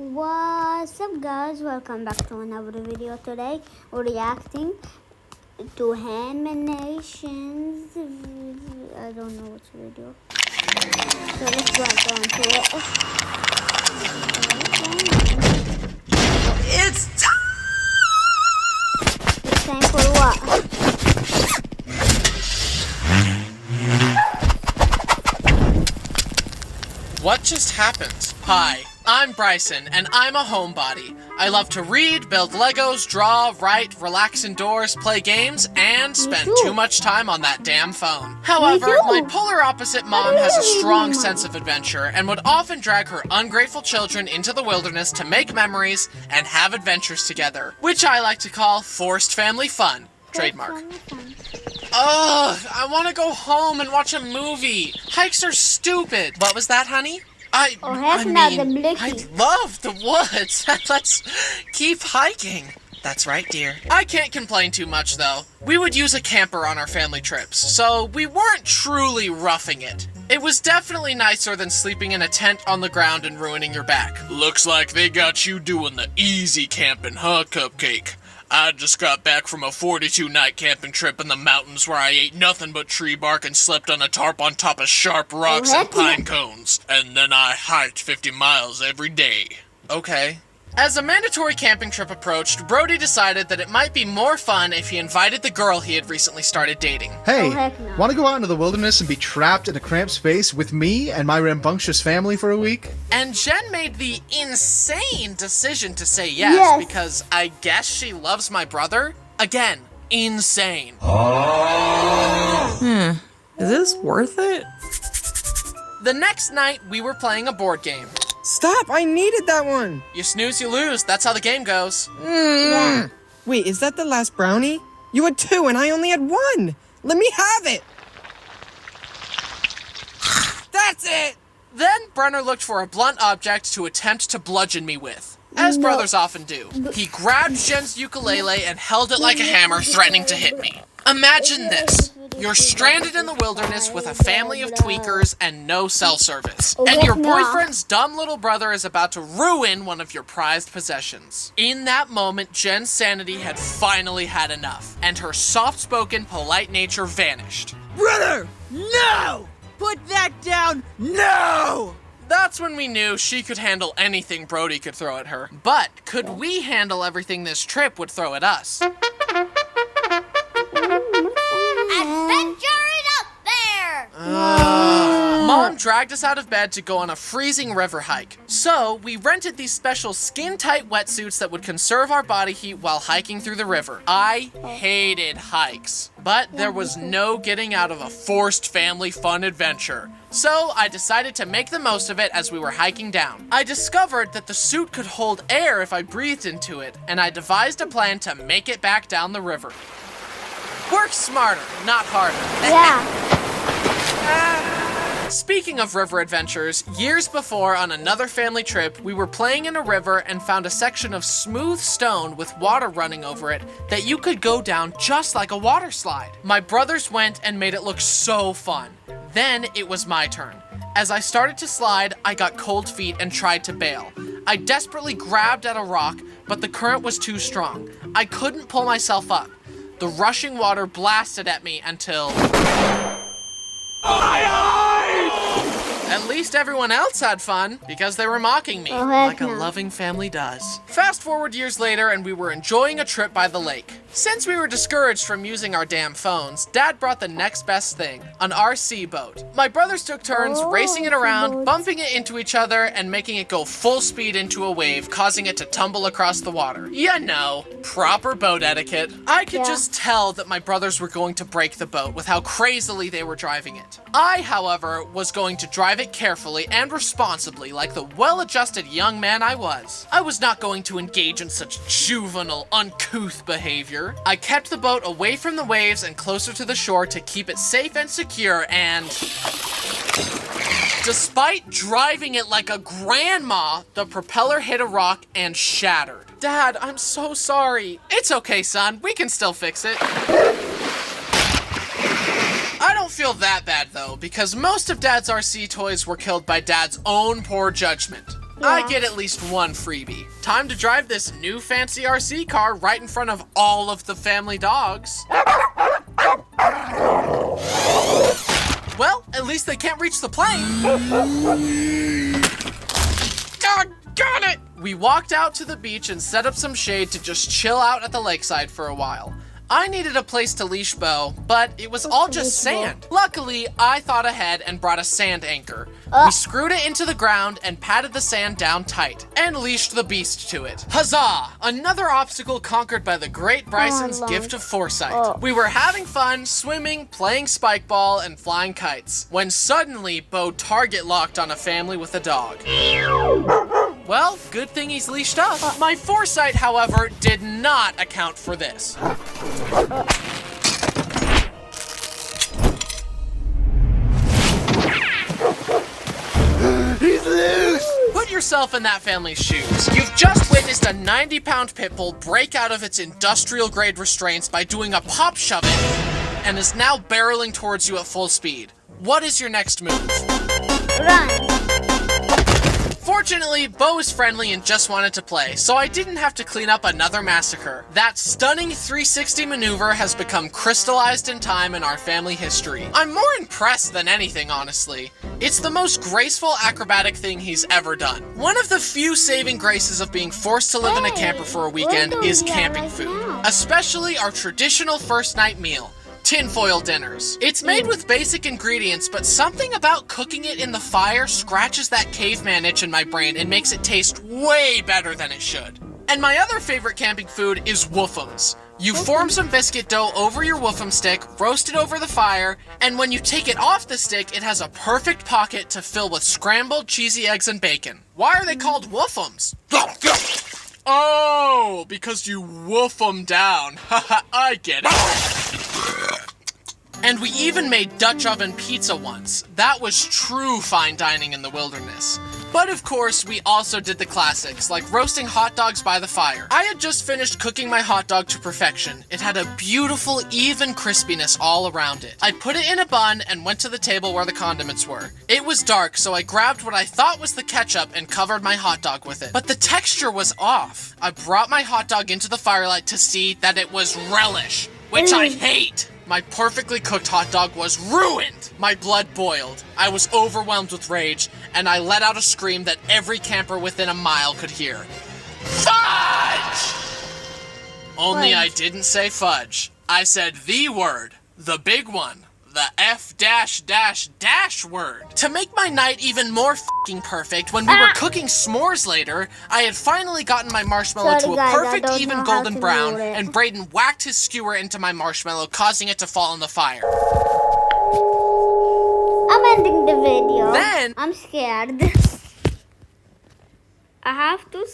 What's up guys, welcome back to another video. Today we're reacting to Nations. I don't know which video, so let's go into it. It's Time for what? What just happened? Hi, I'm Bryson, and I'm a homebody. I love to read, build Legos, draw, write, relax indoors, play games, and spend too much time on that damn phone. However, my polar opposite mom has a strong sense of adventure and would often drag her ungrateful children into the wilderness to make memories and have adventures together, which I like to call forced family fun. Trademark. Ugh, I want to go home and watch a movie. Hikes are stupid. What was that, honey? I love the woods. Let's keep hiking. That's right, dear. I can't complain too much, though. We would use a camper on our family trips, so we weren't truly roughing it. It was definitely nicer than sleeping in a tent on the ground and ruining your back. Looks like they got you doing the easy camping, huh, Cupcake? I just got back from a 42-night camping trip in the mountains where I ate nothing but tree bark and slept on a tarp on top of sharp rocks and pine cones. And then I hiked 50 miles every day. Okay. As a mandatory camping trip approached, Brody decided that it might be more fun if he invited the girl he had recently started dating. Hey, want to go out into the wilderness and be trapped in a cramped space with me and my rambunctious family for a week? And Jen made the insane decision to say yes, because I guess she loves my brother. Again, insane. Is this worth it? The next night, we were playing a board game. Stop! I needed that one! You snooze, you lose. That's how the game goes. Wait, is that the last brownie? You had 2 and I only had 1! Let me have it! That's it! Then Brenner looked for a blunt object to attempt to bludgeon me with. As brothers often do. He grabbed Jen's ukulele and held it like a hammer, threatening to hit me. Imagine this. You're stranded in the wilderness with a family of tweakers and no cell service. And your boyfriend's dumb little brother is about to ruin one of your prized possessions. In that moment, Jen's sanity had finally had enough, and her soft-spoken, polite nature vanished. Brother! No! Put that down! No! That's when we knew she could handle anything Brody could throw at her. But could we handle everything this trip would throw at us? Adventure is up there! Mom dragged us out of bed to go on a freezing river hike. So, we rented these special skin-tight wetsuits that would conserve our body heat while hiking through the river. I hated hikes, but there was no getting out of a forced family fun adventure. So, I decided to make the most of it as we were hiking down. I discovered that the suit could hold air if I breathed into it, and I devised a plan to make it back down the river. Work smarter, not harder. Speaking of river adventures, years before on another family trip, we were playing in a river and found a section of smooth stone with water running over it that you could go down just like a water slide. My brothers went and made it look so fun. Then it was my turn. As I started to slide, I got cold feet and tried to bail. I desperately grabbed at a rock, but the current was too strong. I couldn't pull myself up. The rushing water blasted at me until... At least everyone else had fun, because they were mocking me, like a loving family does. Fast forward years later, and we were enjoying a trip by the lake. Since we were discouraged from using our damn phones, Dad brought the next best thing, an RC boat. My brothers took turns racing it around, bumping it into each other, and making it go full speed into a wave, causing it to tumble across the water. You know, proper boat etiquette. I could just tell that my brothers were going to break the boat with how crazily they were driving it. I, however, was going to drive it carefully and responsibly like the well-adjusted young man I was. I was not going to engage in such juvenile, uncouth behavior. I kept the boat away from the waves and closer to the shore to keep it safe and secure, and... despite driving it like a grandma, the propeller hit a rock and shattered. Dad, I'm so sorry. It's okay, son. We can still fix it. I don't feel that bad, though, because most of Dad's RC toys were killed by Dad's own poor judgment. I get at least one freebie. Time to drive this new fancy RC car right in front of all of the family dogs. Well, at least they can't reach the plane. Got it! We walked out to the beach and set up some shade to just chill out at the lakeside for a while. I needed a place to leash Bo, but it was all just sand. Luckily, I thought ahead and brought a sand anchor. We screwed it into the ground and patted the sand down tight, and leashed the beast to it. Huzzah! Another obstacle conquered by the great Bryson's gift of foresight. We were having fun, swimming, playing spike ball, and flying kites, when suddenly Bo target locked on a family with a dog. Well, good thing he's leashed up. My foresight, however, did not account for this. He's loose! Put yourself in that family's shoes. You've just witnessed a 90-pound pit bull break out of its industrial-grade restraints by doing a pop shoving and is now barreling towards you at full speed. What is your next move? Run. Fortunately, Bo is friendly and just wanted to play, so I didn't have to clean up another massacre. That stunning 360 maneuver has become crystallized in time in our family history. I'm more impressed than anything, honestly. It's the most graceful acrobatic thing he's ever done. One of the few saving graces of being forced to live in a camper for a weekend is camping food, especially our traditional first night meal. Tinfoil dinners. It's made with basic ingredients, but something about cooking it in the fire scratches that caveman itch in my brain and makes it taste way better than it should. And my other favorite camping food is woofums. You form some biscuit dough over your woofum stick, roast it over the fire, and when you take it off the stick, it has a perfect pocket to fill with scrambled cheesy eggs and bacon. Why are they called woofums? Oh, because you woof 'em down. Haha, I get it. And we even made Dutch oven pizza once. That was true fine dining in the wilderness. But of course, we also did the classics, like roasting hot dogs by the fire. I had just finished cooking my hot dog to perfection. It had a beautiful, even crispiness all around it. I put it in a bun and went to the table where the condiments were. It was dark, so I grabbed what I thought was the ketchup and covered my hot dog with it. But the texture was off. I brought my hot dog into the firelight to see that it was relish, which I hate. My perfectly cooked hot dog was ruined! My blood boiled. I was overwhelmed with rage, and I let out a scream that every camper within a mile could hear. Fudge! Only I didn't say fudge. I said the word. The big one. The F-dash-dash-dash word. To make my night even more f***ing perfect, when we were cooking s'mores later, I had finally gotten my marshmallow to a perfect even golden brown, and Brayden whacked his skewer into my marshmallow, causing it to fall in the fire. I'm ending the video. Then I'm scared. I have to